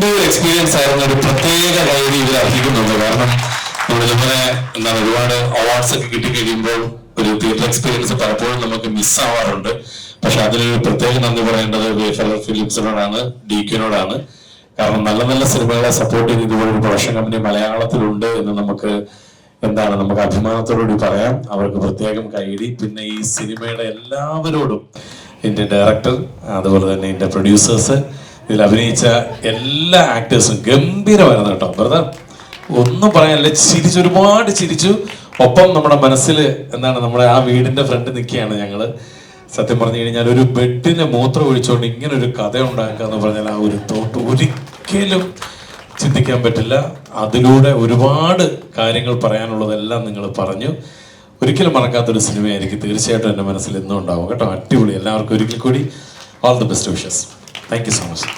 ഗംഭീര എക്സ്പീരിയൻസ് ആയിരുന്ന ഒരു പ്രത്യേക കൈഡി ഇവർ അർഹിക്കുന്നുണ്ട്. കാരണം നമ്മളിതുപോലെ എന്താണ് ഒരുപാട് അവാർഡ്സ് ഒക്കെ കിട്ടിക്കഴിയുമ്പോൾ ഒരു തിയേറ്റർ എക്സ്പീരിയൻസ് പലപ്പോഴും നമുക്ക് മിസ്സാവാറുണ്ട്. പക്ഷെ അതിലൊരു പ്രത്യേക നന്ദി പറയേണ്ടത് വേഫലർ ഫിലിംസിനോടാണ്, DQനോടാണ്. കാരണം നല്ല നല്ല സിനിമകളെ സപ്പോർട്ട് ചെയ്ത് ഇതുപോലൊരു പ്രൊഡക്ഷൻ കമ്പനി മലയാളത്തിലുണ്ട് എന്ന് നമുക്ക് അഭിമാനത്തോടുകൂടി പറയാം. അവർക്ക് പ്രത്യേകം കൈഡി. പിന്നെ ഈ സിനിമയുടെ എല്ലാവരോടും, ഇതിന്റെ ഡയറക്ടർ, അതുപോലെ തന്നെ ഇതിന്റെ പ്രൊഡ്യൂസേഴ്സ്, ഇതിൽ അഭിനയിച്ച എല്ലാ ആക്ടേഴ്സും ഗംഭീരമായിരുന്നു കേട്ടോ. ബ്രദർ ഒന്നും പറയാനില്ല, ഒരുപാട് ചിരിച്ചു. ഒപ്പം നമ്മുടെ മനസ്സിൽ നമ്മുടെ ആ വീടിന്റെ ഫ്രണ്ട് നിൽക്കുകയാണ് ഞങ്ങള്. സത്യം പറഞ്ഞു കഴിഞ്ഞാൽ ഒരു ബെഡിനെ മൂത്രം ഒഴിച്ചുകൊണ്ട് ഇങ്ങനെ ഒരു കഥ ഉണ്ടാക്കുക എന്ന് പറഞ്ഞാൽ ആ ഒരു തോട്ട് ഒരിക്കലും ചിന്തിക്കാൻ പറ്റില്ല. അതിലൂടെ ഒരുപാട് കാര്യങ്ങൾ പറയാനുള്ളതെല്ലാം നിങ്ങൾ പറഞ്ഞു. ഒരിക്കലും മറക്കാത്തൊരു സിനിമയായിരിക്കും. തീർച്ചയായിട്ടും എൻ്റെ മനസ്സിൽ എന്നും ഉണ്ടാവും കേട്ടോ. അടിപൊളി. എല്ലാവർക്കും ഒരിക്കൽ കൂടി all the best wishes. Thank you so much.